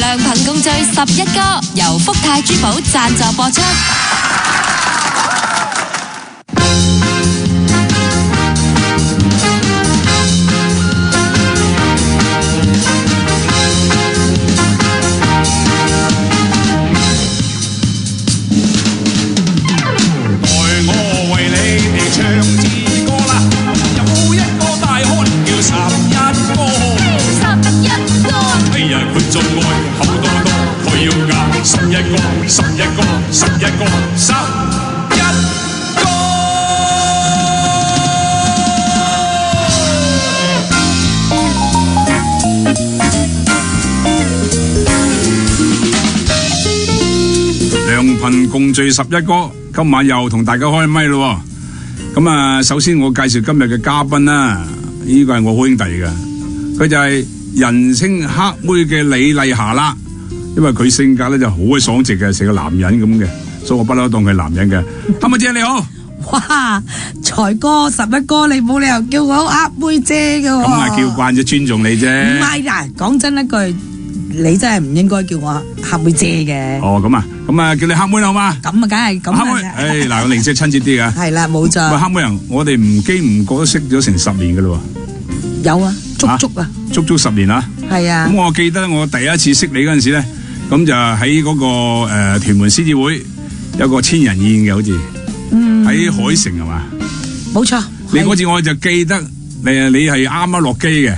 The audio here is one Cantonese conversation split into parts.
良朋共聚11歌，由福泰珠寶贊助播出。良朋共聚11歌，今晚又同大家開咪咯。咁啊，首先我介紹今日嘅嘉賓啦，呢個係我好兄弟嚟㗎，佢就係人稱黑妹嘅李麗霞啦。因為佢性格咧就好鬼爽直嘅，成個男人咁嘅，所以我不嬲當佢男人嘅。黑妹姐你好。哇，財哥11歌，你冇理由叫我黑妹姐㗎喎。咁啊叫慣咗，尊重你啫。唔係啦，講真一句，你真係唔應該叫我黑妹姐嘅。哦，咁啊，叫你黑妹啦好嘛？咁啊，梗係咁啦。黑妹，嗱，我零舍親切啲㗎。係啦，冇錯。喂，黑妹啊，我哋唔經唔覺都識咗成10年㗎啦喎。有啊，足足10年啊。係啊。咁我記得我第一次識你嗰陣時咧，咁就喺嗰個屯門獅子會有個千人宴嘅，好似喺海城係嘛？冇錯。你嗰次我就記得你係啱啱落機嘅。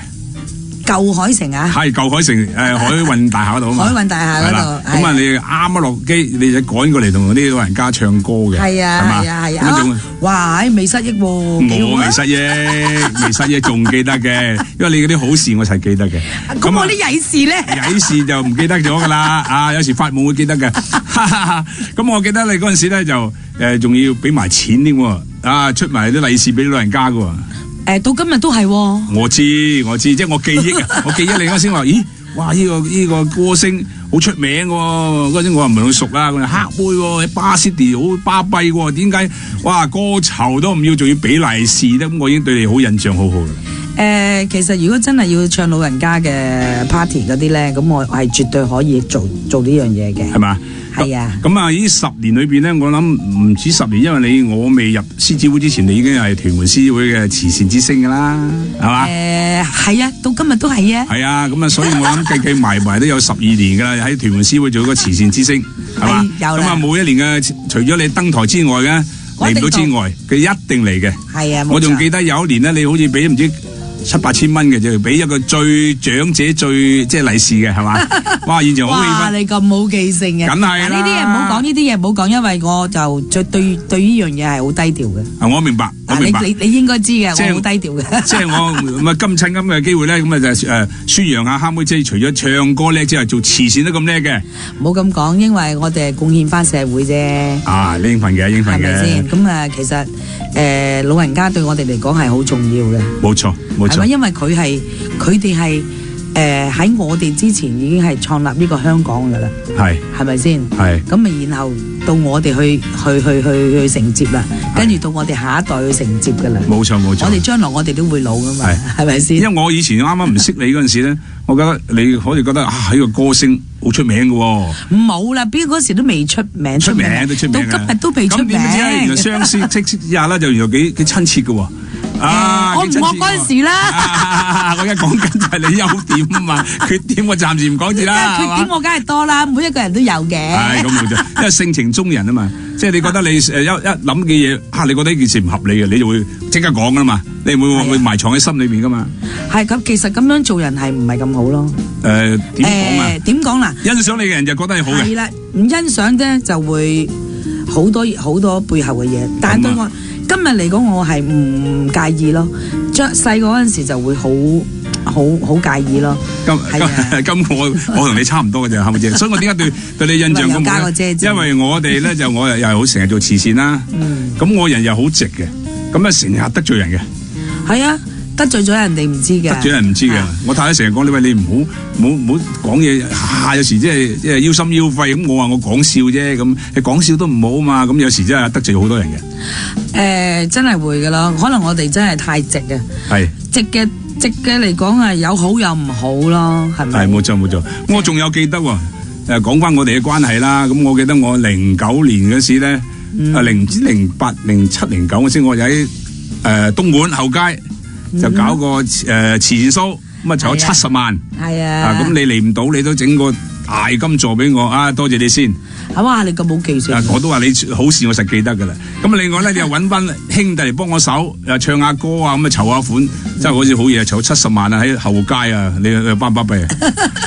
舊海城啊？係舊海城海運大廈嗰度啊嘛。海運大廈嗰度。咁啊，你啱啱落機，你就趕過嚟同啲老人家唱歌嘅。係啊。哇！未失憶喎。我未失憶仲記得嘅，因為你嗰啲好事我係記得嘅。咁我啲曳事咧？曳事就唔記得咗㗎啦。啊，有時發夢會記得嘅。咁我記得你嗰陣時咧就仲要俾埋錢添喎。啊，出埋啲利是俾老人家㗎喎。到今日都係喎。我知，即係我記憶啊！我記憶你嗰陣時話，咦，哇！呢個歌星好出名喎。嗰陣時我又唔係好熟啦，佢話黑妹喎，喺巴士地好巴閉喎。點解？哇！歌酬都唔要，仲要俾利是咧？咁我已經對你好印象好好啦。其實如果真係要唱老人家嘅 party 嗰啲咧，咁我係絕對可以做呢樣嘢嘅。係嘛？係啊。咁啊，呢10年裏邊咧，我諗唔止10年，因為我未入獅子會之前，你已經係屯門獅子會嘅慈善之星噶啦，係嘛？係啊，到今日都係啊。係啊，咁啊，所以我諗計埋都有12年噶啦，喺屯門獅子會做個慈善之星，係嘛？咁啊，每一年嘅除咗你登台之外嘅嚟唔到之外，佢一定嚟嘅。係啊，我仲記得有一年咧，你好似俾唔知700-8千蚊嘅，就俾一個最長者即係利是嘅，係嘛？哇！現場好氣氛。哇！你咁冇記性嘅。梗係啦。呢啲嘢唔好講，因為我就對呢樣嘢係好低調嘅。我明白。你應該知嘅，我好低調嘅。即係我咁啊，趁今嘅機會咧，咁啊就宣揚下黑妹姐除咗唱歌叻之外，做慈善都咁叻嘅。唔好咁講，因為我哋係貢獻翻社會啫。啊，應份嘅。係咪先？咁啊，其實老人家對我哋嚟講係好重要嘅。冇錯。係咪？因為佢哋係喺我哋之前已經係創立呢個香港噶啦，係咪先？係咁啊，然後到我哋去承接啦，跟住到我哋下一代去承接噶啦。冇錯。我哋將來我哋都會老噶嘛，係咪先？因為我以前啱啱唔識你嗰陣時咧，我覺得你可以覺得呢個歌星好出名噶。冇啦，邊嗰時都未出名，到今日都未出名。咁點知原來相識之下咧，就原來幾親切噶。我唔惡嗰陣時啦，我而家講緊就係你優點啊嘛，缺點我暫時唔講住啦。缺點我梗係多啦，每一個人都有嘅。係咁冇錯，因為性情中人啊嘛，即係你覺得你一諗嘅嘢你覺得呢件事唔合理嘅，你就會即刻講噶嘛，你唔會埋藏喺心裏面噶嘛。係咁，其實咁樣做人係唔係咁好咯？點講啊？點講啦？欣賞你嘅人就覺得係好嘅。係啦，唔欣賞啫就會好多背後嘅嘢，但係對我。今日嚟講，我係唔介意咯。細個嗰陣時就會好介意咯。咁我同你差唔多嘅啫，係咪先？所以我點解對你印象咁好咧？因為我哋咧就我又係好成日做慈善啦。咁我人又好直嘅，咁啊成日得罪人嘅。係啊。得罪咗人哋唔知嘅，得罪人唔知嘅。我太太成日講，你喂，你唔好講嘢，有時即係腰心腰肺咁。我話我講笑啫，咁你講笑都唔好啊嘛。咁有時真係得罪好多人嘅。真係會噶咯，可能我哋真係太直啊。係直嘅直嘅嚟講係有好有唔好咯，係咪？係冇錯冇錯，我仲有記得喎，講翻我哋嘅關係啦。咁我記得我09年嗰時咧，08、07、09嗰時，我就喺東莞後街就搞個慈善 show， 咁啊籌咗70萬。係啊，咁你嚟唔到，你都整個大金座俾我啊！多謝你先。哇！你咁冇技術，我都話你好事，我實記得噶啦。咁另外咧，你又揾翻兄弟嚟幫我手，又唱下歌啊，咁啊籌下款，真係好似好嘢，籌70萬啊喺後街啊！你巴巴閉，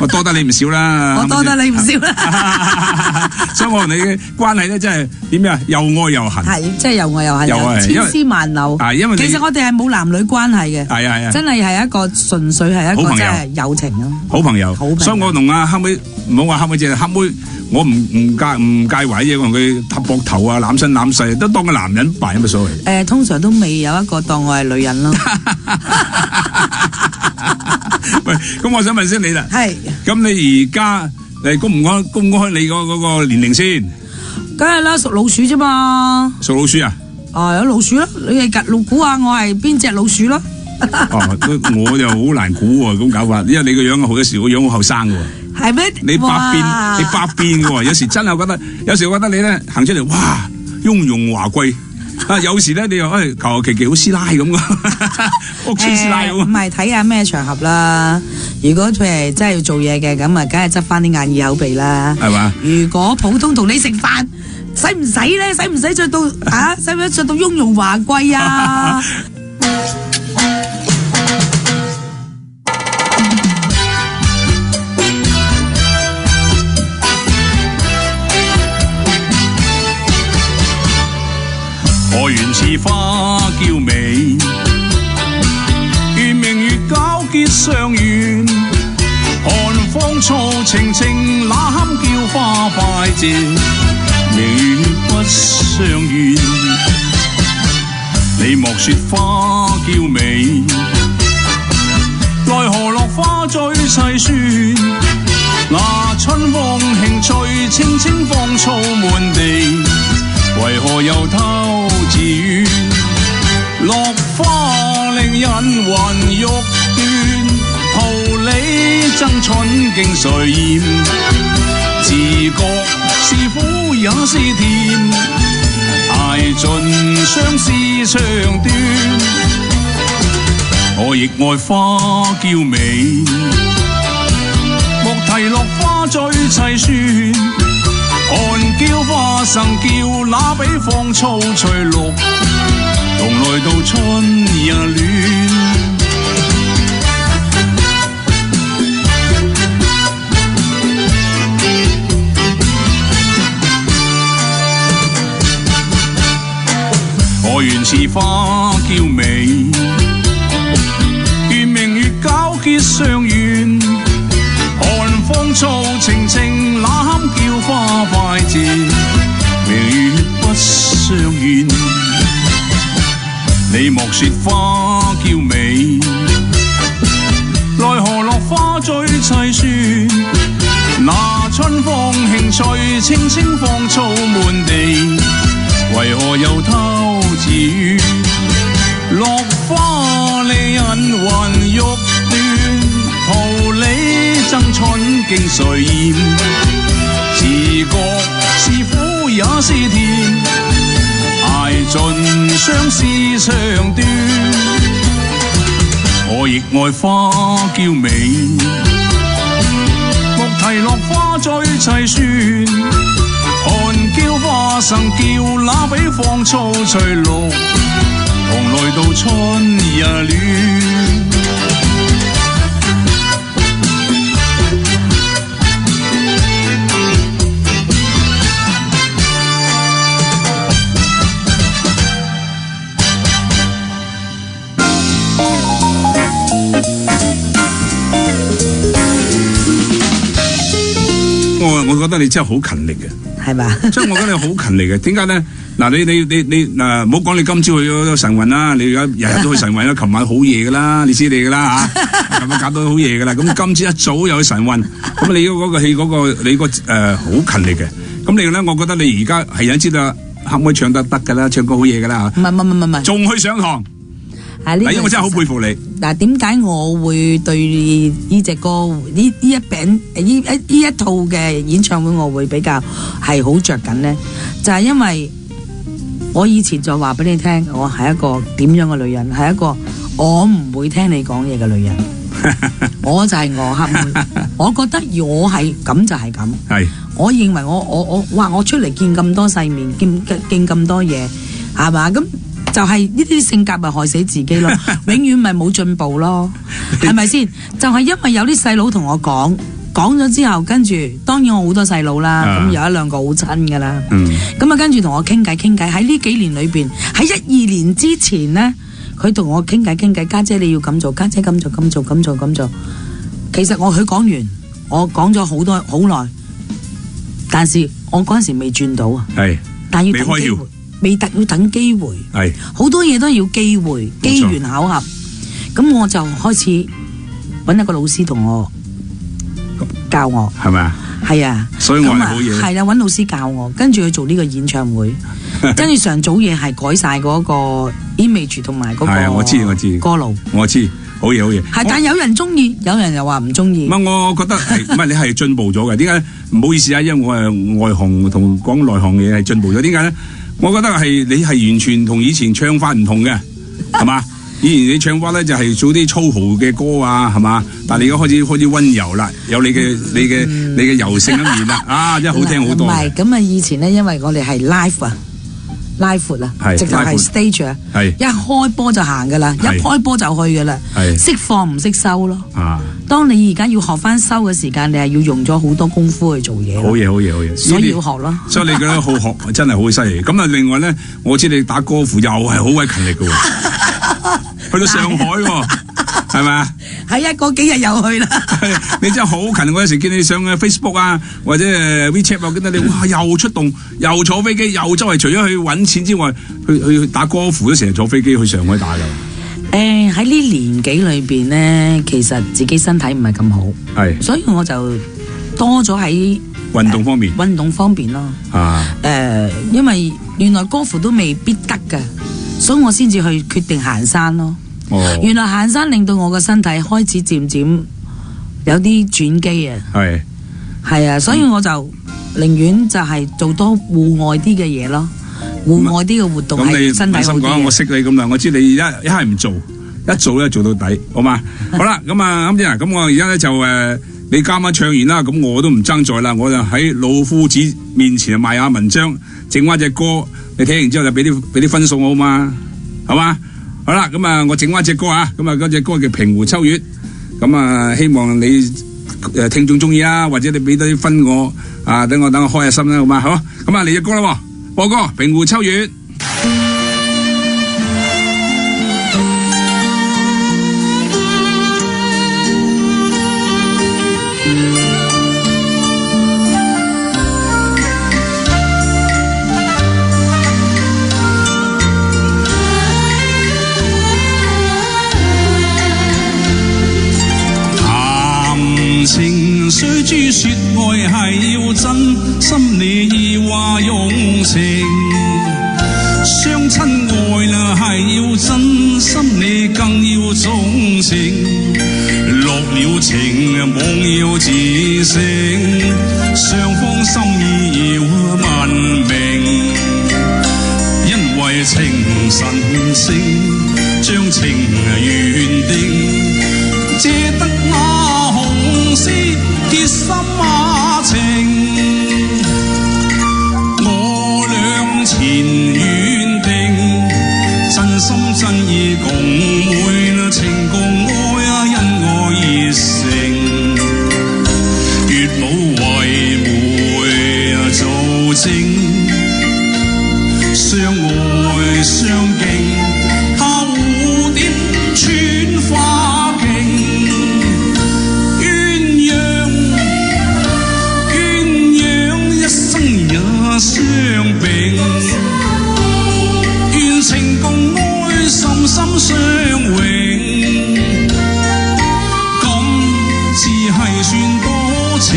我多得你唔少啦。我多得你唔少啦。所以我同你嘅關係咧，真係點樣？又愛又恨。係，即係又愛又恨，千絲萬縷。因為其實我哋係冇男女關係嘅。係啊，真係係一個純粹係一個即係友情咯。好朋友。所以我同阿黑妹，唔好話黑妹姐，黑妹。我唔介懷嘢，我同佢搭膊頭啊，攬身攬勢，都當個男人扮有乜所謂？通常都未有一個當我係女人咯。喂，咁我想問先你啦。係。咁你而家公唔公開你嗰個年齡先？梗係啦，屬老鼠啫嘛。屬老鼠啊？有老鼠咯，你係估下我係邊隻老鼠咯？我就好難估喎，咁搞法，因為你個樣好多時個樣好後生嘅喎。係咩？你百變嘅喎，有時真係覺得，有時我覺得你咧行出嚟，哇，雍容華貴啊！有時咧你又求求其其好師奶咁嘅，屋村師奶咁。唔係睇下咩場合啦。如果譬如真係要做嘢嘅，咁啊，梗係執翻啲眼耳口鼻啦。係嘛？如果普通同你食飯，使唔使咧？使唔使着到啊？使唔使着到雍容華貴啊？我願似花嬌美，願明月皎潔相願，寒風燥情情，哪堪叫花快謝，明月不相願。你莫說花嬌美，奈何落花最細算，那春風興趣，青青芳草滿地，為何又偷自怨？落花令人魂欲斷，桃李爭春竟誰厭？自覺是苦也是甜，捱盡相思長短。我亦愛花嬌美，莫提落花最凄酸。寒嬌花生叫，那比芳草翠綠，同來到春也暖。我願似花嬌美，願明月皎潔相願，寒風燥情情，哪堪叫花快謝，明月不相願。你莫說花嬌美，奈何落花最凄酸，那春風興趣，青青芳草滿地，為何又偷自怨？落花令人魂欲斷，桃李爭春竟誰厭？自覺是苦也是甜，捱盡相思長短。我亦愛花嬌美，莫提落花最凄酸，寒嬌花生叫，那比芳草翠綠，同來到春也暖。我覺得你真係好勤力嘅，係嘛？所以我覺得你好勤力嘅。點解咧？嗱，你嗱，唔好講你今朝去咗晨運啦，你而家日日都去晨運啦。琴晚好夜噶啦，你知你噶啦嚇，琴晚搞到好夜噶啦。咁今朝一早又去晨運，咁你嗰個戲你好勤力嘅。咁你咧，我覺得你而家係人知道黑妹唱得㗎啦，唱歌好嘢㗎啦。唔係，仲去上堂。因為我真係好佩服你。嗱，點解我會對呢隻歌呢一套嘅演唱會我會比較係好着緊呢？就係因為我以前就話俾你聽，我係一個點樣嘅女人，係一個我唔會聽你講嘢嘅女人。我就係我黑妹，我覺得我係咁就係咁。係，我認為我出嚟見咁多世面，見咁多嘢，係嘛？咁就係呢啲性格咪害死自己咯，永遠咪冇進步咯，係咪先？就係因為有啲細佬同我講咗之後，跟住當然我好多細佬啦，咁有一兩個好親噶啦，咁啊跟住同我傾偈喺呢幾年裏邊，喺12年之前呢。佢同我傾偈，家姐你要咁做，家姐咁做。其實佢講完，我講咗好耐，但是我嗰陣時未轉到啊。係，但要等機會，要等機會。係，好多嘢都要機會，機緣巧合。咁我就開始揾一個老師同我教我，係咪啊？係啊，所以我係好嘢。係啦，揾老師教我，跟住去做呢個演唱會。跟住上早嘢係改晒嗰個 image 同埋嗰個我知歌路，我知好嘢。係，但有人中意，有人又話唔中意。唔係，我覺得係唔係你係進步咗嘅？點解？唔好意思啊，因為我係外行同講內行嘢係進步咗。點解咧？我覺得係你係完全同以前唱法唔同嘅，係嘛？以前你唱法咧就係做啲粗豪嘅歌啊，係嘛？但係你而家開始溫柔啦，有你嘅柔性一面啦，啊，真係好聽好多。唔係咁啊！以前咧，因為我哋係 live 啊。拉闊啊，直頭係 stage 啊，一開波就行噶啦，一開波就去噶啦，識放唔識收咯。當你而家要學翻收嘅時間，你係要用咗好多功夫去做嘢。好嘢，所以要學咯。所以你覺得好學，真係好犀利。咁啊，另外咧，我知你打歌符又係好鬼勤力噶喎，去到上海喎，係咪啊？係啊，嗰幾日又去啦。你真係好勤力，我有時見你上 Facebook 啊，或者WeChat 啊，見到你哇又出動，又坐飛機，又周圍除咗去揾錢之外，去打歌符都成日坐飛機去上海打㗎。喺呢年紀裏邊咧，其實自己身體唔係咁好，係，所以我就多咗喺運動方面咯。因為原來歌符都未必得㗎，所以我先至去決定行山咯。原來行山令到我個身體開始漸漸有啲轉機啊！係啊，所以我就寧願就係做多戶外啲嘅嘢咯，戶外啲嘅活動係身體好啲。咁你放心講，我識你咁耐，我知你一係唔做，一做咧做到底，好嘛？好啦，咁啊啱先啊，咁我而家咧就你啱啱唱完啦，咁我都唔爭在啦，我就喺老夫子面前賣下文章，整翻隻歌，你聽完之後就俾啲分數我好嘛？好嘛？好啦，咁啊，我整翻隻歌啊，咁啊，嗰隻歌叫《平湖秋月》，咁啊，希望你聽眾中意啊，或者你俾多啲分我啊，等我開下心啦，好嘛？好，咁啊，嚟隻歌啦，播歌《平湖秋月》。須知說愛係要真，心裏話用情，相親愛啦係要真，心裏更要鍾情，落了情妄要自省，雙方心意要問明，因為情神聖，將情緣定，借得那紅絲結心馬情，我倆前緣定，真心真意共會，情共愛啊，因我熱誠，月老為媒做證，相愛相敬，下蝴蝶穿花徑。相並，願情共愛，心心相榮。今次係算多情。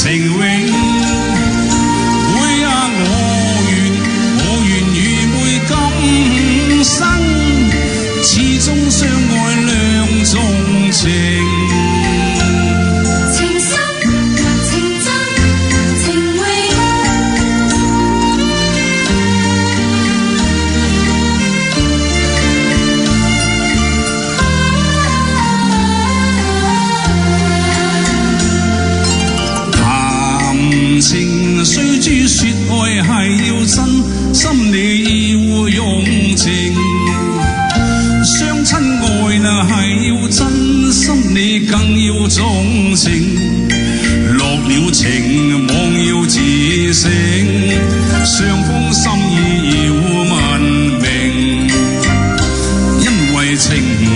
情永。會啊，我願與每今生，始終相愛兩種情。情雖知說愛係要真，心裏要用情。相親愛那係要真，心裏更要重情。落了情妄要自省，雙方心意要問明。因為情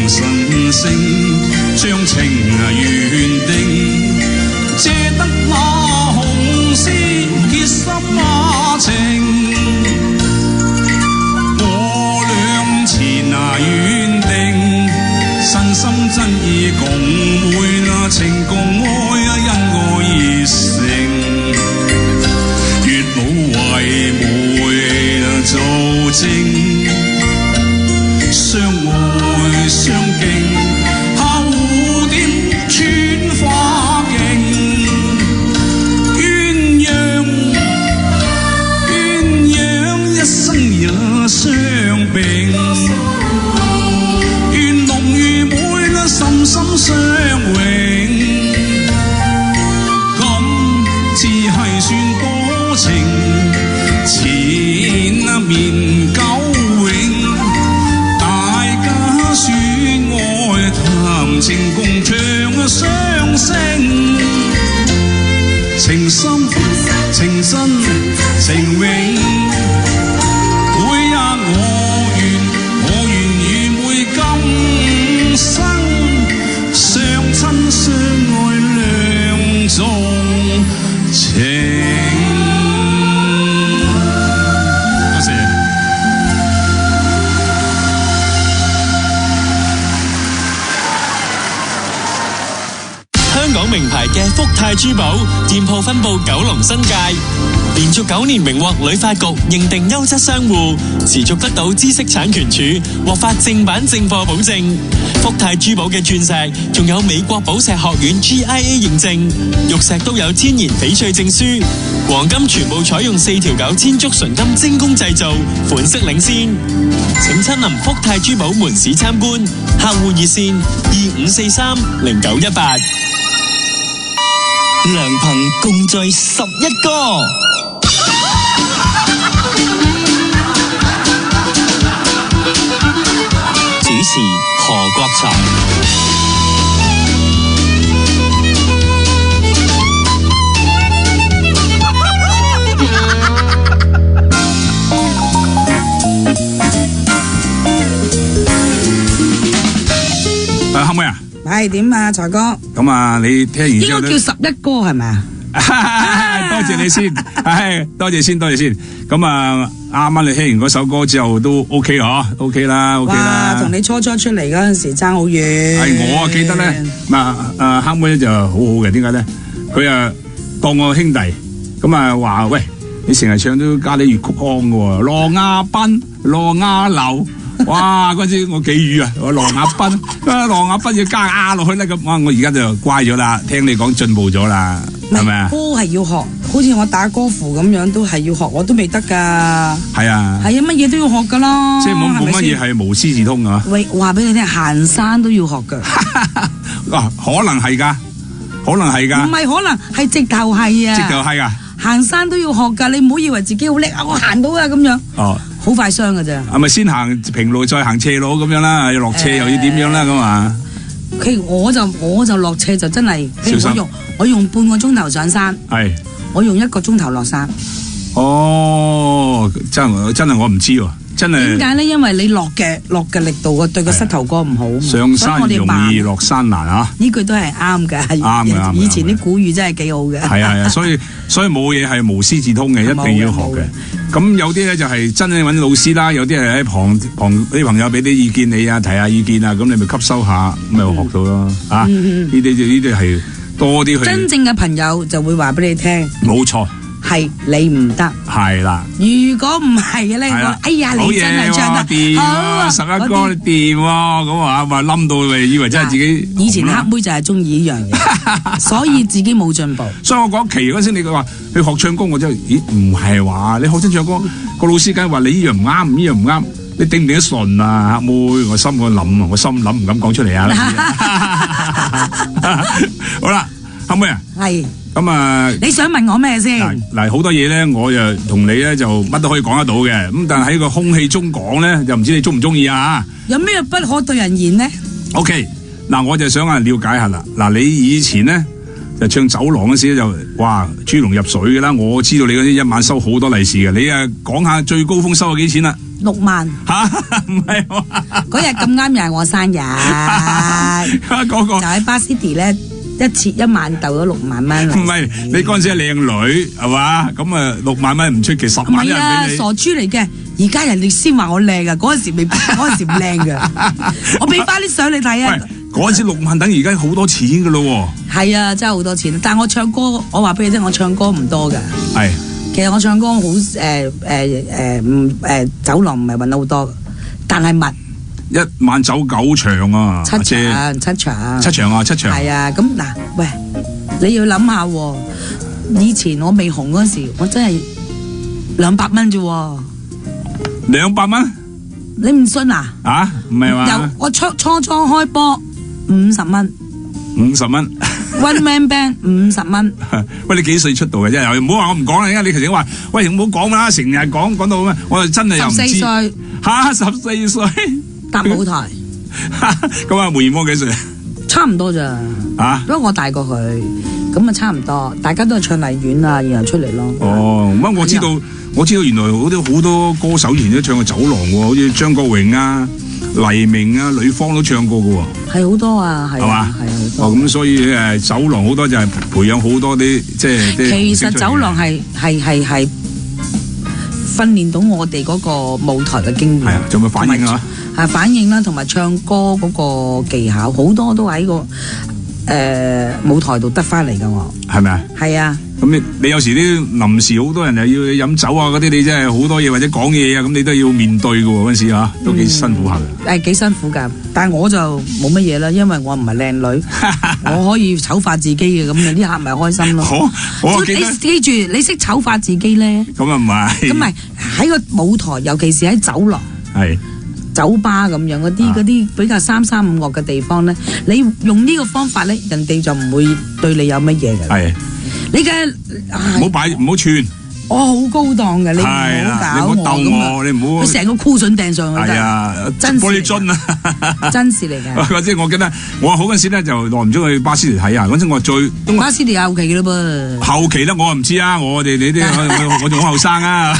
神聖，將情緣定，借得那紅絲結心馬情。我倆前緣定，身心真意共會那情共愛因我熱誠。月老為媒做證，相愛相敬，下蝴蝶穿花徑。一生也相並，願龍與妹啦心心相榮，咁至係算多情，纏綿久永。大家說愛談情共唱雙聲，情深情真情永。我願與每今生，相親相愛兩種情。多謝。香港名牌嘅福泰珠寶店鋪分佈九龍新界，連續9年榮獲旅發局認定優質商戶，持續得到知識產權署獲發正版正貨保證。福泰珠寶嘅鑽石仲有美國寶石學院 GIA 認證，玉石都有天然翡翠證書，黃金全部採用4條9千足純金精工製造，款式領先。請親臨福泰珠寶門市參觀，客戶熱線25430918。良朋共聚11個。主持何國才。黑妹啊，係點啊，財哥？咁啊，你聽完之後應該叫11歌係咪啊？多謝你先，多謝先。咁啊，啱啱你聽完嗰首歌之後都 OK 嗬 ，OK 啦。哇，同你初出嚟嗰陣時爭好遠。係我記得咧，黑妹咧就好好嘅，點解咧？佢啊當我兄弟，咁啊話喂，你成日唱都加啲粵曲腔嘅喎，羅亞賓、羅亞流。哇！嗰陣我幾語啊，羅亞賓，羅亞賓要加亞落去咧，咁我而家就乖咗啦，聽你講進步咗啦，係咪啊？歌係要學，好似我打歌符咁樣，都係要學，我都未得噶。係啊，係啊，乜嘢都要學噶啦。即係冇乜嘢係無師自通啊。喂，話俾你聽，行山都要學噶。可能係噶，唔係可能係直頭係啊。直頭係啊。行山都要學噶，你唔好以為自己好叻啊，我行到啊咁樣。哦。好快傷噶咋？係咪先行平路再行斜路咁樣啦？落斜又要點樣啦？咁啊？我就落斜就真係，我用半個鐘頭上山，係我用1個鐘頭落山。哦，真係我唔知喎，真係。點解咧？因為你落嘅力度對個膝頭哥唔好。上山容易落山難啊！呢句都係啱嘅，啱。以前啲古語真係幾好嘅。係啊，所以冇嘢係無師自通嘅，一定要學嘅。咁有啲咧就係真係揾老師啦，有啲係喺旁啲朋友俾啲意見你啊，提下意見啊，咁你咪吸收下，咁咪學到咯。呢啲係多啲去。真正嘅朋友就會話俾你聽，冇錯，係你唔得，係啦。如果唔係嘅咧，我哎呀你真係唱得掂，好啊11哥你掂喎，咁啊咪冧到你以為真係自己。以前黑妹就係中意呢樣嘢，所以自己冇進步。所以我講期嗰時，你話去學唱歌，我真係咦唔係話你學真唱歌，個老師梗係話你呢樣唔啱，呢樣唔啱。你頂唔頂得順啊，黑妹？我心諗，我心諗唔敢講出嚟啊。好啦，黑妹啊，係咁啊，你想問我咩先？嗱，好多嘢咧，我就同你咧就乜都可以講得到嘅，咁但係喺個空氣中講咧，就唔知你中唔中意啊？有咩不可對人言呢 ？OK， 嗱，我就想了解下啦。嗱，你以前咧就唱酒廊嗰時就哇豬籠入水嘅啦，我知道你嗰啲一晚收好多利是嘅，你啊講下最高峰收咗幾錢啦？6萬吓，唔係嗰日咁啱又係我生日，嗰個就喺巴士迪咧一晚鬥咗6萬蚊。唔係你嗰陣時係靚女係嘛？咁啊6萬蚊唔出奇，10萬人俾你。傻豬嚟嘅，而家人哋先話我靚噶，嗰陣時未，嗰陣時唔靚噶。我俾翻啲相你睇啊！嗰陣時6萬等而家好多錢噶咯喎。係啊，真係好多錢。但係我唱歌，我話俾你聽，我唱歌唔多噶。係。其實我唱歌好酒廊唔係搵得好多，但係密一晚走9場啊，7場。係啊，咁嗱，喂，你要諗下喎，以前我未紅嗰時，我真係200蚊啫喎。200蚊？你唔信啊？啊，唔係嘛？由我初開波50蚊。50蚊。One man band 50蚊。喂，你幾歲出道嘅啫？又唔好話我唔講啦，因為你其實話，喂唔好講啦，成日講到咩？我真係又唔知。14歲。吓，14歲。搭舞台。咁啊，梅艷芳幾歲？差唔多咋。啊？不過我大過佢，咁啊差唔多，大家都係唱荔園啊，然後出嚟咯。哦，咁我知道原來好多歌手以前都唱過酒廊喎，好似張國榮啊、黎明啊、呂方都唱過嘅喎。係好多啊，係嘛？係好多。哦，咁所以酒廊好多就係培養好多啲即係啲。其實酒廊係訓練到我哋嗰個舞台嘅經驗。係啊，仲有冇反應啊？係反應啦，同埋唱歌嗰個技巧，好多都喺個舞台度得翻嚟㗎喎。係咪啊？係啊。咁你有時啲臨時好多人又要飲酒啊嗰啲，你真係好多嘢或者講嘢啊，咁你都要面對㗎喎，嗰陣時嚇，都幾辛苦下嘅。幾辛苦㗎，但係我就冇乜嘢啦，因為我唔係靚女，我可以醜化自己嘅，咁你啲客咪開心咯。你記住，你識醜化自己咧。咁啊唔係。咁咪喺個舞台，尤其是喺酒廊。係。酒吧咁樣嗰啲比較3、3、5樂嘅地方咧，你用呢個方法咧，人哋就唔會對你有乜嘢嘅。係。你嘅唔好串，我好高檔嘅，你唔好搞我，你唔好，佢成個箍筍掟上去。係啊，真玻璃樽啊，真事嚟嘅。或者我記得我好嗰陣時咧，就耐唔中去巴斯蒂睇啊。嗰陣我最巴斯蒂後期嘅嘞噃。後期咧，我唔知啊，我哋你啲我仲好後生啊。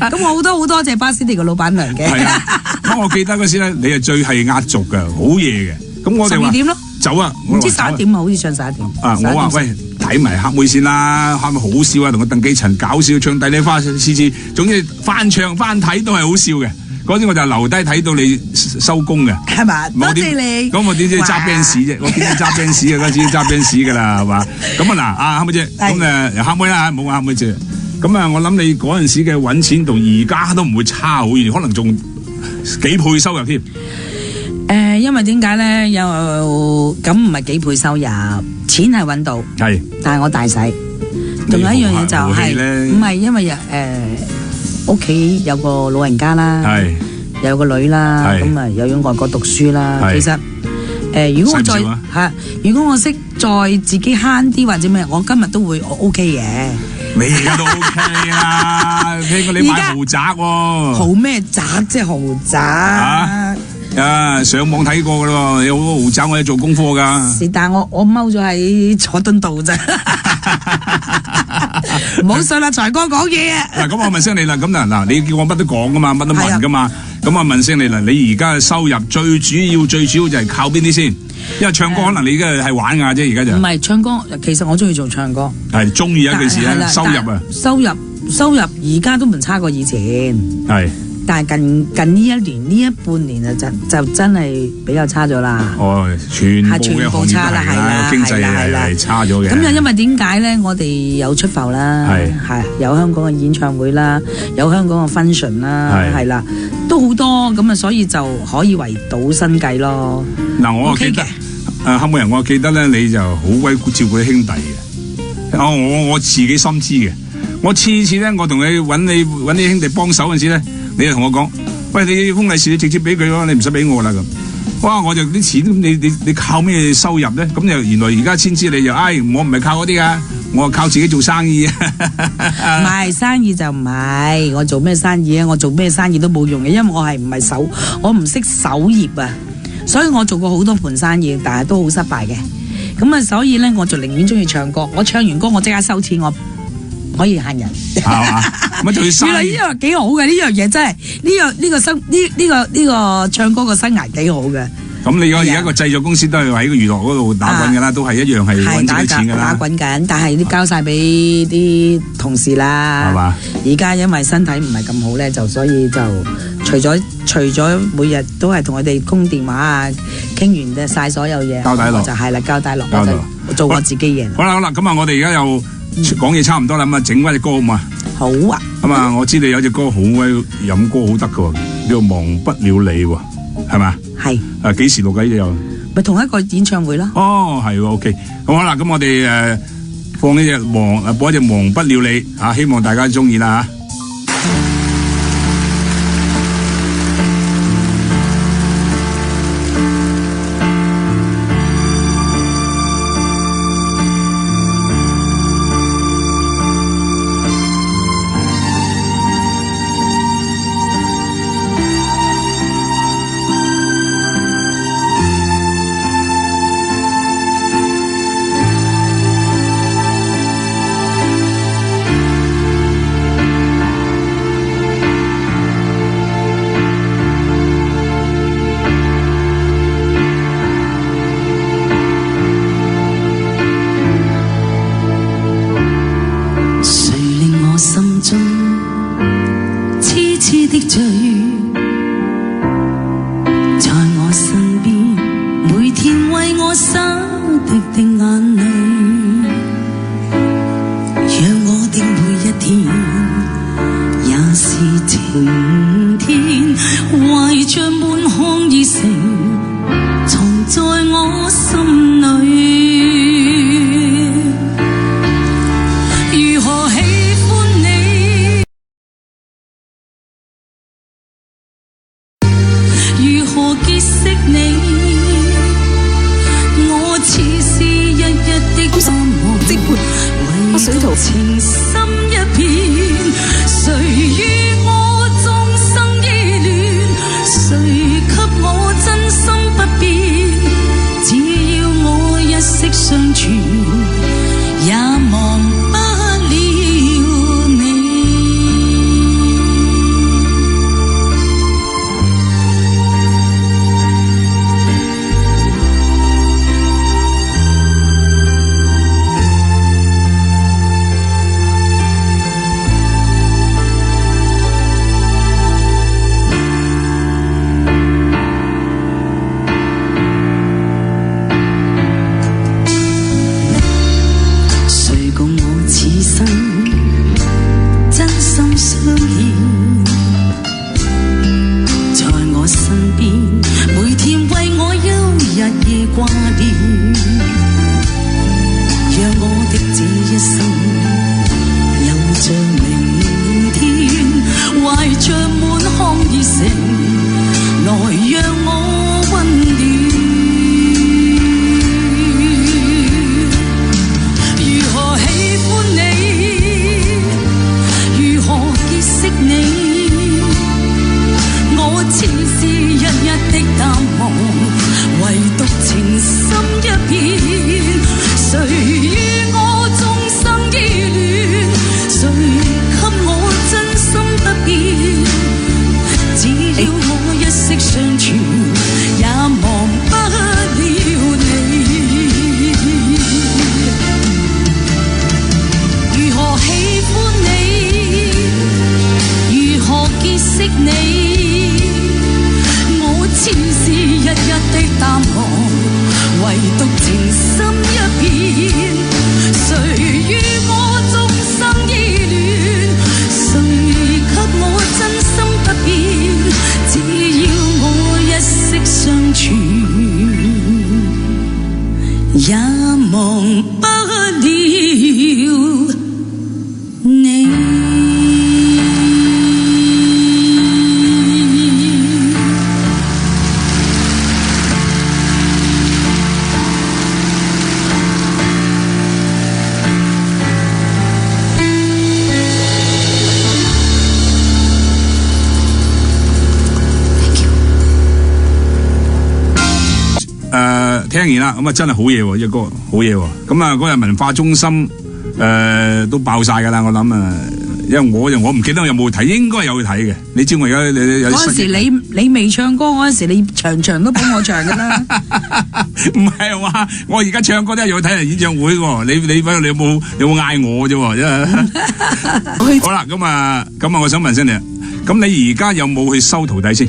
咁我好多謝巴斯蒂嘅老闆娘嘅。係啊，咁我記得嗰時咧，你係最係壓軸嘅，好夜嘅。咁我哋話12點咯，走啊！唔知11點啊，好似唱11點。啊，我話喂。睇埋黑妹先啦，黑妹好笑啊，同個鄧寄塵搞笑唱《帝女花》次次，總之翻唱翻睇都係好笑嘅。嗰陣我就留低睇到你收工嘅，係嘛？多謝你。咁我點知揸 Benz 啫？我點知揸 Benz 啊？嗰陣時揸 Benz 噶啦，係嘛？咁啊嗱，黑妹姐，咁黑妹啦，冇黑妹姐。咁啊，我諗你嗰陣時嘅揾錢同而家都唔會差好遠，可能仲幾倍收入添。因為點解咧？又咁唔係幾倍收入，錢係揾到，係，但係我大使。仲有一樣嘢就係唔係因為屋企有個老人家啦，係，有個女啦，咁啊又要外國讀書啦。其實如果我再如果我識再自己慳啲或者咩，我今日都會我 OK 嘅。你而家都 OK 啦，聽過你買豪宅喎？豪咩宅？即係豪宅。上網睇過噶咯，有好多豪宅我哋做功課噶。是但我踎咗喺佐敦道啫，唔好信啦，財哥講嘢啊！嗱，咁我問聲你啦，咁嗱，你叫我乜都講噶嘛，乜都問噶嘛，咁我問聲你啦，你而家嘅收入最主要就係靠邊啲先？因為唱歌可能你而家係玩噶啫，而家就唔係唱歌，其實我中意做唱歌，係中意一件事啊，收入啊，收入而家都唔差過以前，係。但係近呢一年呢一半年啊，就真係比較差咗啦。哦，全部差啦，係啦，經濟係差咗嘅。咁又因為點解咧？我哋有出埠啦，係有香港嘅演唱會啦，有香港嘅 function 啦，係啦，都好多咁啊，所以就可以維到生計咯。嗱，我記得黑妹人，我記得咧，你就好鬼照顧啲兄弟嘅。我自己深知嘅。我次咧，我同你揾啲兄弟幫手嗰陣時咧，你就同我講：喂，你封利是你直接俾佢咯，你唔使俾我啦咁。哇！我就啲錢你靠咩收入咧？咁就原來而家先知你就我唔係靠嗰啲噶，我係靠自己做生意啊。唔係生意就唔係，我做咩生意啊？我做咩生意都冇用嘅，因為我唔識手業啊，所以我做過好多盤生意，但係都好失敗嘅。咁啊，所以咧我就寧願中意唱歌，我唱完歌我即刻收錢，我可以限人，係嘛？原來呢樣幾好嘅，呢樣嘢真係呢個唱歌個生涯幾好嘅。咁你而家個製作公司都係喺個娛樂嗰度打滾㗎啦，都係一樣係揾自己錢㗎啦。打滾緊，但係啲交晒俾啲同事啦。係嘛？而家因為身體唔係咁好咧，所以就除咗每日都係同佢哋通電話啊，傾完就晒所有嘢。交底落就係啦，交底落我做我自己嘢。好啦，咁啊，我哋而家又講嘢差唔多啦，咁啊，整翻隻歌好嘛？好啊。咁啊，我知你有隻歌好鬼飲歌好得㗎喎，叫做《忘不了你》喎，係咪？係。幾時錄嘅呢隻又？咪同一個演唱會啦。哦，係喎 ，OK。咁好啦，咁我哋放呢隻播一隻《忘不了你》啊，希望大家中意啦嚇。識聽完啦，咁啊真係好嘢喎，一哥好嘢喎。咁啊嗰日文化中心都爆晒㗎啦，我諗啊。因為我唔記得我有冇睇，應該有去睇嘅。你知我而家有啲嗰陣時你未唱歌嗰陣時，你場都幫我唱㗎啦。唔係話我而家唱歌都係要睇人演唱會喎。你有冇嗌我啫喎？好啦，咁啊，我想問先你，咁你而家有冇去收徒弟先？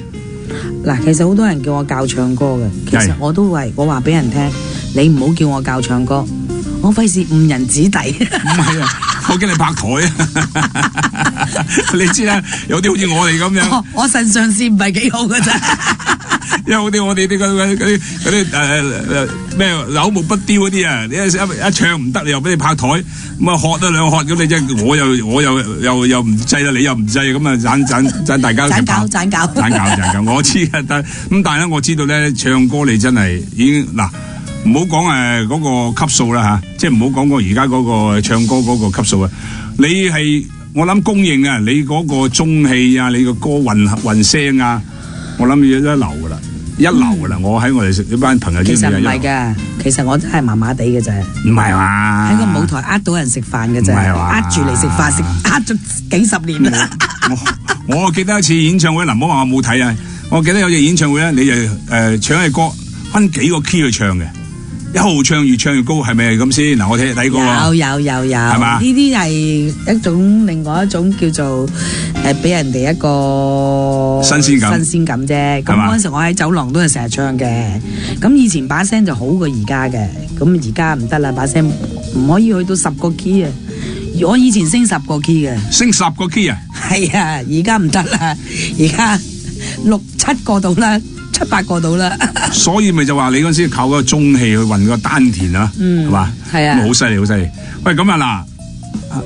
嗱，其實好多人叫我教唱歌嘅，其實我都我話俾人聽，你唔好叫我教唱歌，我費事誤人子弟。唔係啊。我驚你拍台啊！你知啦，有啲好似我哋咁樣，我腎上腺唔係幾好㗎咋。因為我哋啲咩朽木不雕嗰啲啊，你一唱唔得，你又俾你拍台，咁啊喝得兩喝咁，你真係我又唔制啦，你又唔制，咁啊盞大家盞搞，我知嘅，但係咧，我知道咧，唱歌你真係已經嗱。唔好講嗰個級數啦嚇，即係唔好講個而家嗰個唱歌嗰個級數啊！你係我諗公認啊，你嗰個中氣啊，你個歌混聲啊，我諗要一流噶啦，我喺我哋呢班朋友之間，其實唔係㗎，其實我真係麻麻地嘅啫。唔係嘛？喺個舞台呃到人食飯嘅啫，呃住嚟食飯呃咗幾十年啦。我記得一次演唱會，唔好話我冇睇啊！我記得有隻演唱會咧，你就唱嘅歌分幾個 key 去唱嘅。一號唱越唱越高，係咪咁先？嗱，我睇過喎。有，係嘛？呢啲係另外一種叫做俾人哋一個新鮮感啫。咁嗰陣時我喺走廊都係成日唱嘅。咁以前把聲就好過而家嘅。咁而家唔得啦，把聲唔可以去到10個 key 啊。我以前升10個 key 嘅。升10個 key 啊？係啊，而家唔得啦，而家6、7個到啦。7、8個到啦，所以咪就話你嗰陣時靠嗰個中氣去運個丹田啊，係嘛？係啊，好犀利，好犀利。喂，咁啊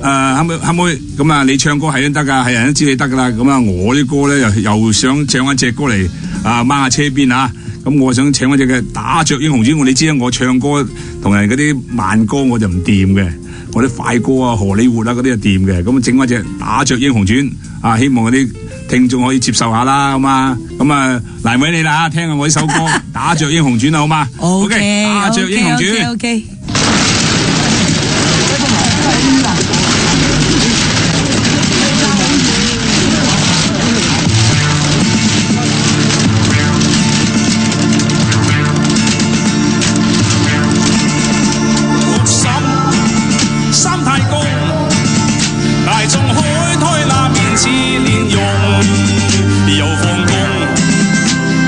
嗱，可唔可以咁啊？你唱歌係都得噶，係人都知你得噶啦。咁啊，我啲歌咧又想唱一隻歌嚟掹下車邊啊。咁我想唱一隻嘅打着英雄傳。你知啦，我唱歌同人嗰啲慢歌我就唔掂嘅，我啲快歌啊、荷里活啊嗰啲就掂嘅。咁整一隻打着英雄傳啊，希望嗰啲聽眾可以接受下啦，好嘛？咁啊，難為你啦，聽下我呢首歌《打着英雄傳》啦，好嘛 ？OK， 打着英雄傳。OK。三太公，大眾開推那面似蓮蓉。又放工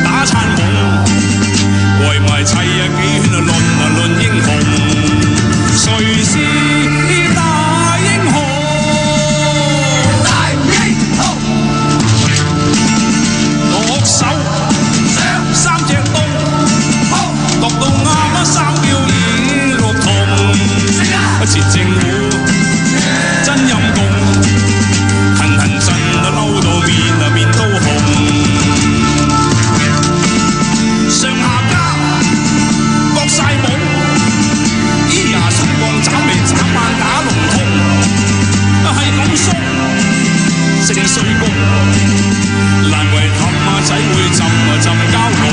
打餐夢，圍埋砌幾圈論英雄，誰是大英雄？大英雄，落手3隻刀，度到啱3叫已落同，切正糊真陰公。嬲到面都紅，上下家各晒懵，咿呀晨光斬眉斬眼打龍通，係咁鬆正衰公，難為氹仔會浸蛟龍，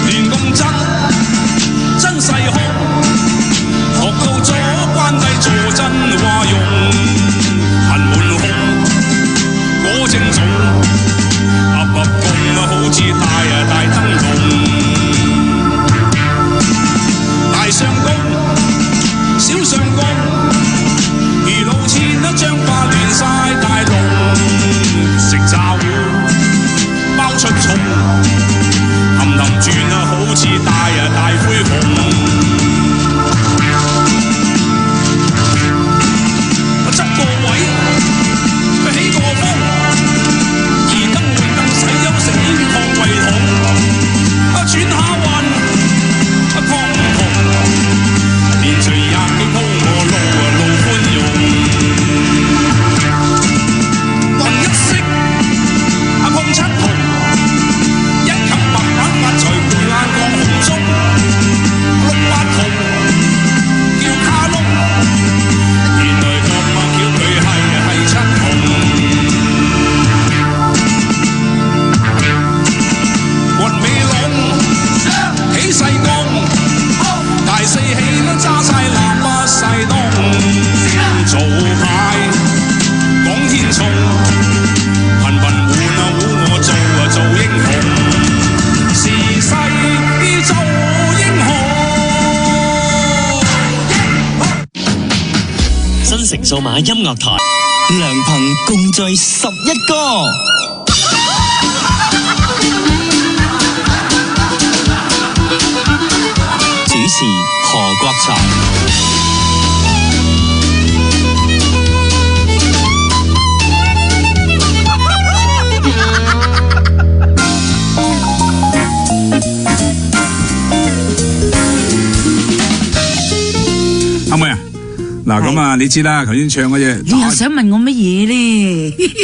亂咁真勢兇。城數碼音樂台，良朋共聚11歌。主持何國才。阿妹啊，嗱咁啊，你知啦，頭先唱嗰隻，你又想問我乜嘢咧？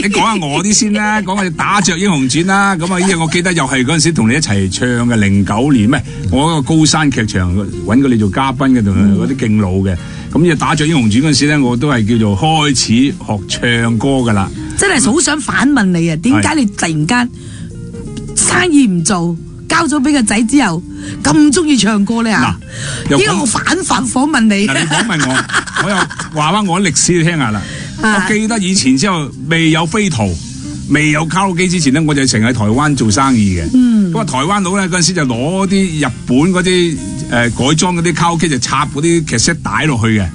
你講下我啲先啦，講下打雀英雄傳啦。咁啊，呢個我記得又係嗰陣時同你一齊唱嘅09年咩？我嗰個高山劇場揾過你做嘉賓嘅，同嗰啲勁老嘅。咁呢打雀英雄傳嗰陣時咧，我都係叫做開始學唱歌噶啦。真係好想反問你啊！點解你突然間生意唔做？交咗俾個仔之後，咁中意唱歌咧啊！呢個我反訪問你。嗱，你訪問我，我又話翻我啲歷史你聽下啦。我記得以前之後未有飛圖、未有卡拉 OK 之前咧，我就成日喺台灣做生意嘅。咁啊，台灣佬咧嗰陣時就攞啲日本嗰啲改裝嗰啲卡拉 OK 就插嗰啲劇 set 帶落去嘅。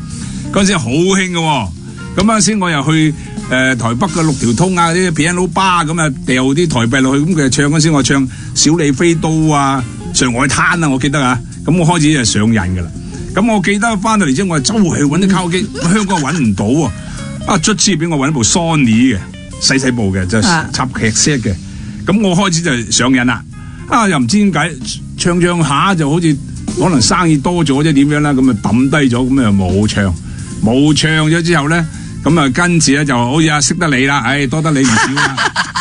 嗰陣時好興嘅喎。咁嗰陣時我又去台北嘅6條通啊，啲 piano bar 咁啊，掉啲台幣落去，咁佢唱嗰陣時我唱小李飛刀啊、上海灘啊，我記得啊，咁我開始就上癮㗎啦。咁我記得翻到嚟之後，我周圍去揾啲卡拉 OK，香港揾唔到喎。啊，卒之俾我揾一部 Sony 嘅細部嘅，就插劇 set 嘅。咁我開始就上癮啦。啊，又唔知點解唱下就好似可能生意多咗啫點樣啦，咁啊抌低咗，咁啊冇唱咗之後咧。咁啊，跟住咧就好似識得你啦，唉，多得你唔少啦。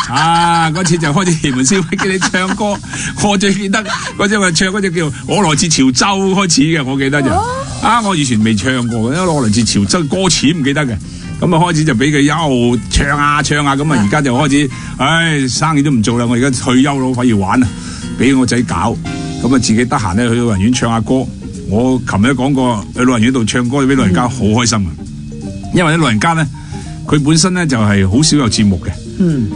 啊，嗰次就開始門銷叫你唱歌，我最記得嗰隻唱嗰隻叫我來自潮州開始嘅，我記得就我以前未唱過嘅，因為我來自潮州歌詞唔記得嘅。咁啊開始就俾佢又唱下，咁啊而家就開始，唉，生意都唔做啦，我而家退休咯，反而玩啊，俾我仔搞。咁啊自己得閒咧去老人院唱下歌。我琴日都講過，去老人院度唱歌俾老人家好開心啊！因為啲老人家咧，佢本身咧就係好少有節目嘅，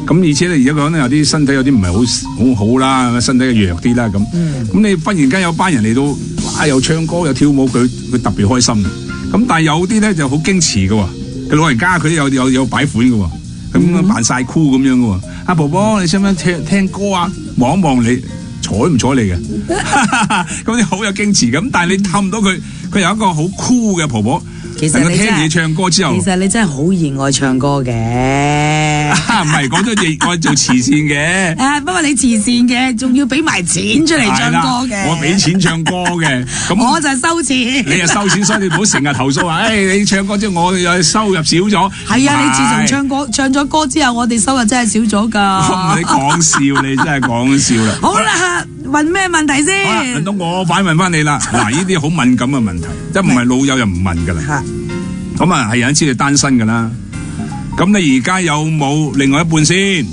咁而且咧而家講咧有啲身體有啲唔係好啦，身體弱啲啦咁，咁你忽然間有班人嚟到，又唱歌又跳舞，佢特別開心。咁但係有啲咧就好矜持嘅喎，佢老人家佢有擺款嘅喎，咁扮晒酷咁樣嘅喎。阿婆婆你想唔想聽歌啊？望一望你，睬唔睬你嘅？咁你好有矜持咁，但係你氹到佢，佢有一個好酷嘅婆婆。其實你聽你唱歌之後，其實你真係好熱愛唱歌嘅。唔係講咗熱愛做慈善嘅。不過你慈善嘅，仲要俾埋錢出嚟唱歌嘅。我俾錢唱歌嘅，咁我就係收錢。你又收錢，所以你唔好成日投訴話，你唱歌之後我又收入少咗。係啊，你自從唱咗歌之後，我哋收入真係少咗㗎。你講笑，你真係講笑啦。好啦，問咩問題先？好啦，輪到我反問翻你啦。嗱，呢啲好敏感嘅問題，即係唔係老友又唔問㗎啦。咁啊，係有人知你單身噶啦。咁你而家有冇另外一半先？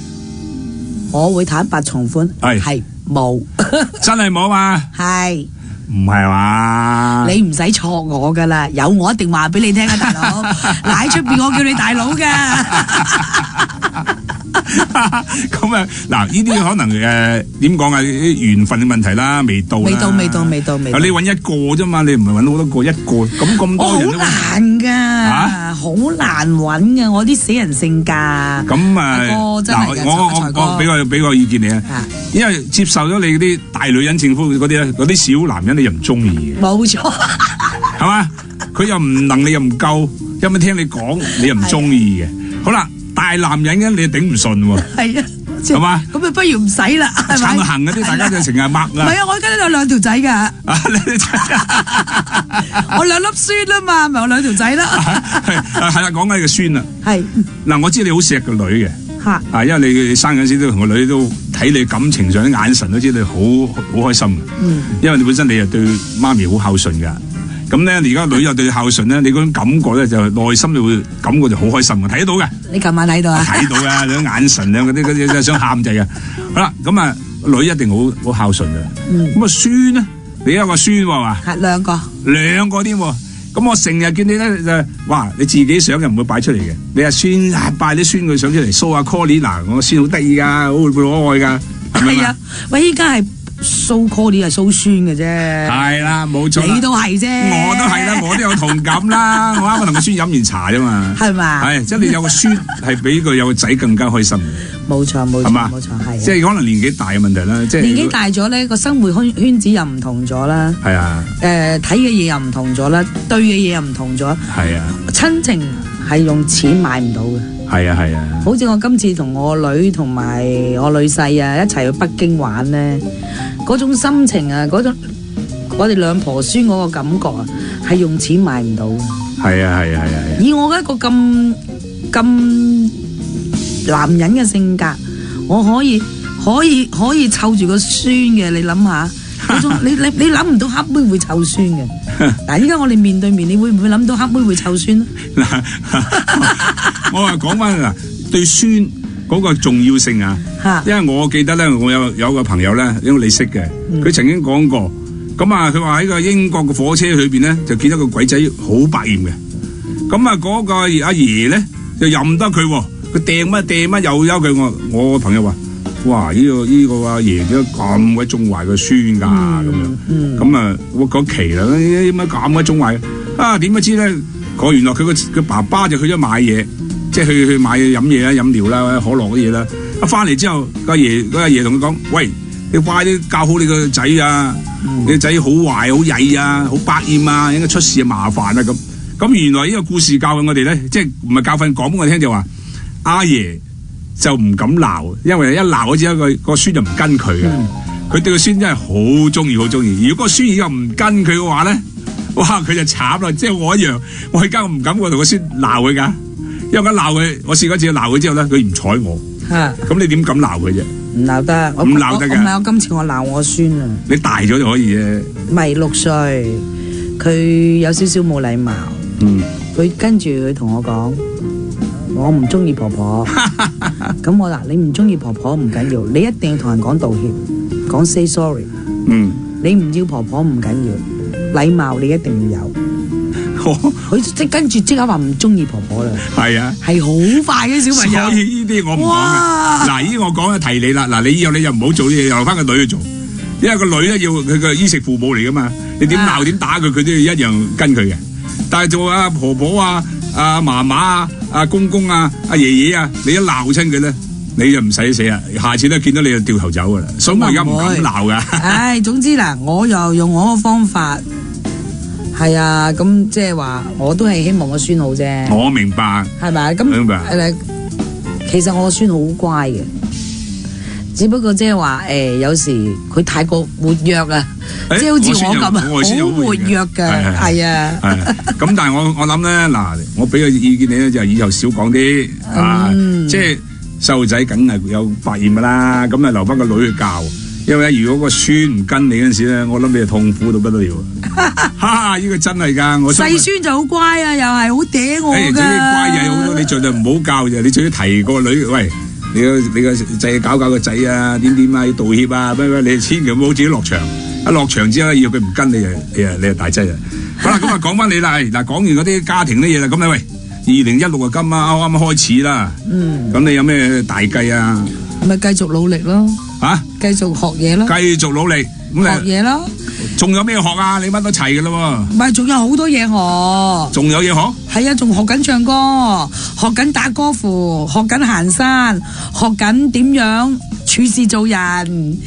我會坦白從寬，係冇，真係冇嘛？係唔係嘛？你唔使錯我噶啦，有我一定話俾你聽啊，大佬。嗱喺出邊我叫你大佬噶。咁啊，嗱，呢啲可能點講啊？啲緣分嘅問題啦，未到。你揾一個啫嘛，你唔係揾好多個，一個咁多人都。好難噶，好難揾噶，我啲死人性格。咁嗱，我俾個意見你啊，因為接受咗你嗰啲大女人政府嗰啲咧，嗰啲小男人你又唔中意嘅。冇錯，係嘛？佢又唔能力又唔夠，有冇聽你講你又唔中意嘅？好啦。大男人嘅你又頂唔順喎，係啊，係嘛？咁啊，不如唔使啦，係咪？撐行嗰啲大家就成日擘啦。唔係啊，我而家都有2條仔㗎。我2粒孫啊嘛，咪有2條仔啦。係啦，講緊你個孫啊。係嗱，我知你好錫個女嘅，嚇，因為你生嗰陣時都同個女都睇你感情上啲眼神都知你好開心嘅。因為你本身你又對媽咪好孝順㗎。咁咧，而家女又對孝順咧，你嗰種感覺咧就內心就會感覺就好開心嘅，睇得到嘅。你琴晚睇到啊？睇到嘅，你啲眼神啊，嗰啲想喊滯嘅。好啦，咁啊，女一定好孝順嘅。咁啊，孫咧，你有個孫喎嘛？係兩個添喎。咁我成日見你咧就，哇！你自己相又唔會擺出嚟嘅。你阿孫拜啲孫佢相出嚟 show 下 Colly 嗱，我孫好得意㗎，好可愛㗎，係咪啊？喂，依家係 so call 啲係 so 酸嘅啫。係啦，冇錯。你都係啫。我都係啦，我都有同感啦。我啱啱同個孫飲完茶啫嘛。係嘛？係，即係你有個孫係比佢有個仔更加開心。冇錯，係嘛？冇錯，係。即係可能年紀大嘅問題啦，即係年紀大咗咧，個生活圈子又唔同咗啦。係啊。睇嘅嘢又唔同咗啦，對嘅嘢又唔同咗。係啊。親情係用錢買唔到嘅。係啊係啊，好似我今次同我女同埋我女婿啊一齊去北京玩咧，嗰種心情啊，嗰種我哋兩婆孫嗰個感覺啊，係用錢買唔到嘅。係啊係啊係啊！以我一個咁男人嘅性格，我可以湊住個孫嘅，你諗下嗰種你諗唔到黑妹會湊孫嘅。嗱，依家我哋面對面，你會唔會諗到黑妹會湊孫咧？我話講翻嗱，對孫嗰個重要性啊，因為我記得咧，我有個朋友咧，因為你識嘅，佢曾經講過，咁啊，佢話喺個英國嘅火車裏邊咧，就見到個鬼仔好百厭嘅，咁啊嗰個阿爺咧就任得佢，佢掟乜又休佢，我個朋友話。哇！呢個阿爺點解咁鬼縱壞個孫㗎咁樣？咁啊，我講奇啦，點解咁鬼縱壞啊？點不知咧？原來佢爸爸就去咗買嘢，即係去買飲嘢啦、飲料啦、可樂嗰啲嘢啦。一翻嚟之後，阿爺同佢講：喂，你快啲教好你個仔啊！你個仔好壞、好曳啊、好百厭啊，應該出事麻煩啊咁。咁原來呢個故事教訓我哋咧，即係唔係教訓講俾我聽就話阿爺。就唔敢鬧，因為一鬧嗰陣個孫就唔跟佢嘅，佢對個孫真係好中意，好中意。如果個孫又唔跟佢嘅話咧，哇佢就慘啦，即係我一樣，我而家我唔敢同個孫鬧佢噶，因為我鬧佢，我試過一次鬧佢之後咧，佢唔睬我，咁你點敢鬧佢啫？唔鬧得，唔鬧得嘅。唔係我今次我鬧我孫啊！你大咗就可以啫。咪6歲，佢有少少冇禮貌，佢跟住佢同我講。我唔中意婆婆，咁我嗱，你唔中意婆婆唔緊要，你一定要同人講道歉，講 say sorry。你唔要婆婆唔緊要，禮貌你一定要有。佢跟住即刻話唔中意婆婆啦。係啊，係好快嘅小朋友。所以呢啲我唔講嘅。嗱，呢我講就提你啦。嗱，你以後你又唔好做啲嘢，又留翻個女去做，因為個女咧要佢個衣食父母嚟噶嘛。你點鬧點打佢，佢都要一樣跟佢嘅。但係做阿婆婆啊。阿嫲嫲啊，阿公公啊，阿爺爺啊，你一鬧親佢咧，你就唔使死啊！下次咧見到你就掉頭走噶啦，所以我而家唔敢鬧噶。唉，總之嗱，我又用我個方法，係啊，咁即係話，我都係希望個孫好啫。我明白，係咪？咁明白。其實我個孫好乖嘅，只不過即係話有時佢太過活躍啊。即係好似我咁啊，好活躍㗎，係啊。咁但係我諗咧，嗱，我俾個意見你咧，就以後少講啲啊。即係細路仔梗係有發現㗎啦，咁啊留翻個女去教。因為如果個孫唔跟你嗰陣時咧，我諗你就痛苦到不得了。哈！呢個真係㗎，我細孫就好乖啊，又係好嗲我㗎。最乖嘢好多，你盡量唔好教啫。你最多提個女，喂，你個仔搞個仔啊，點啊，要道歉啊，咩，你千祈唔好自己落場。一落場之後咧，要佢唔跟你就大劑啦。好啦，咁啊講翻你啦，嗱講完嗰啲家庭啲嘢啦，咁咧喂，2016啊啱啱開始啦，咁你有咩大計啊？咪繼續努力咯，繼續學嘢咯，繼續努力，學嘢咯。仲有咩學啊？你乜都齊噶啦喎。唔係，仲有好多嘢學。仲有嘢學？係啊，仲學緊唱歌，學緊打歌符，學緊行山，學緊點樣處事做人，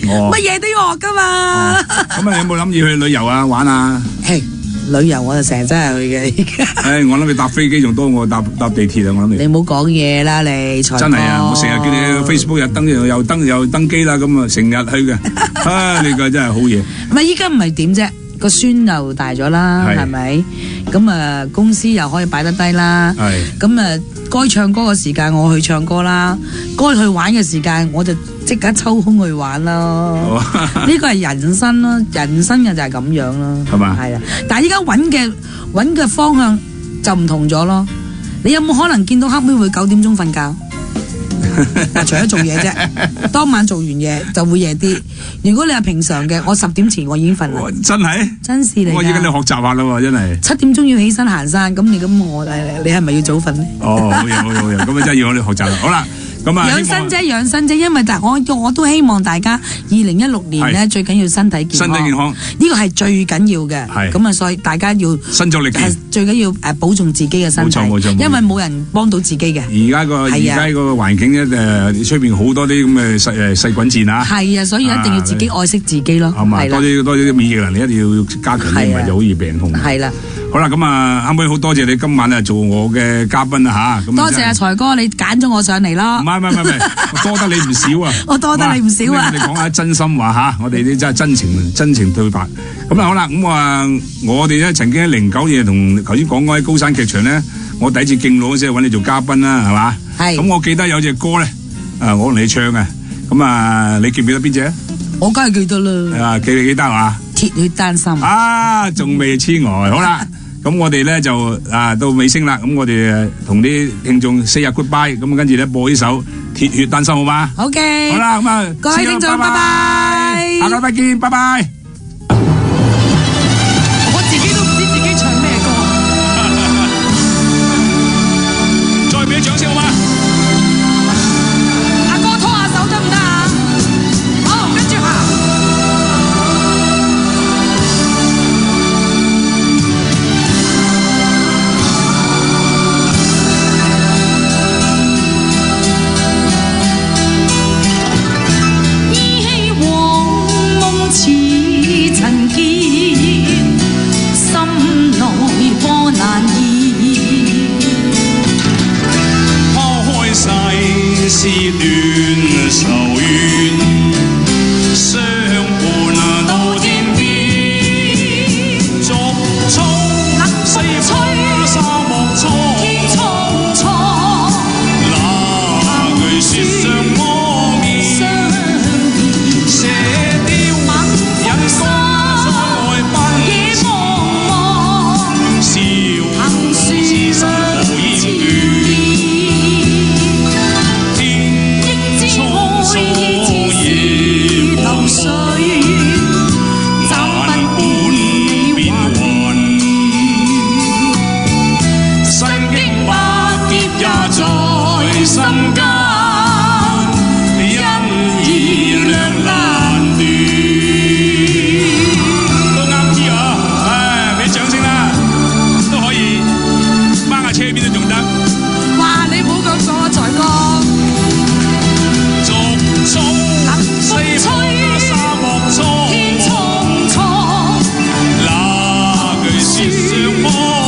乜嘢都要學噶嘛。咁啊，有冇諗住去旅遊啊，玩啊？嘿，旅遊我就成日真係去嘅。唉，我諗你搭飛機仲多過搭地鐵啊！我諗你。你唔好講嘢啦，你真係啊！我成日叫你 Facebook 又登機啦，咁啊成日去嘅。啊，你個真係好嘢。唔係依家唔係點啫？個孫又大咗啦，係咪？咁啊，公司又可以擺得低啦。係。咁啊，該唱歌嘅時間我去唱歌啦，該去玩嘅時間我就即刻抽空去玩咯。呢個係人生咯，人生嘅就係咁樣咯。係嘛？係啊。但係依家揾嘅方向就唔同咗咯。你有冇可能見到黑妹會9點鐘瞓覺？嗱，除咗做嘢啫，當晚做完嘢就會夜啲。如果你係平常嘅，我10點前我已經瞓啦。真係？真事嚟㗎。我要跟你學習下啦，真係。7點鐘要起身行山，咁你係咪要早瞓咧？哦，好嘢，咁啊真係要我哋學習啦。好啦，咁啊，養生啫，因為我都希望大家2016年咧最緊要身體健康，呢個係最緊要嘅。咁啊，所以大家要身壯力健，最緊要保重自己嘅身體，冇錯，因為冇人幫到自己嘅。而家個環境咧出邊好多啲咁嘅細菌戰啊，係啊，所以一定要自己愛惜自己咯，係啦，多啲免疫能力一定要加強，唔係就好易病痛。係啦。好啦，咁啊，阿妹好多謝你今晚啊做我嘅嘉賓啊嚇，多謝阿財哥你揀咗我上嚟咯。唔係，多得你唔少啊！我多得你唔少啊！你講下真心話嚇，我哋啲真係真情對白。咁啊好啦，咁我哋咧曾經喺09年同頭先講嗰喺高山劇場咧，我第一次敬老嗰時揾你做嘉賓啦，係嘛？係。咁我記得有隻歌咧，我同你唱嘅，咁啊你記唔記得邊隻？我梗係記得啦。記得嘛？鐵血丹心啊，仲未痴呆。好啦。咁我哋咧就到尾聲啦，咁我哋同啲聽眾 say goodbye， 咁跟住咧播呢首《鐵血丹心》好嗎？好嘅，好啦，咁啊，各位聽眾，拜拜，下個禮拜見，拜拜。我自己都唔知自己唱咩歌，再俾啲掌聲好嗎？阿哥拖下手得唔得啊？好，跟住行。思戀愁怨，相伴到天邊，逐草四方沙漠蒼，天蒼蒼，那句説相魔面，射雕人生在外奔，野茫茫，笑行是生無厭倦。心間因而兩難斷，都啱知啊！俾掌聲啦，都可以掹下車邊都仲得。哇！你唔好咁講啊，財哥。逐草四方沙漠蒼，天蒼蒼，那句説相魔。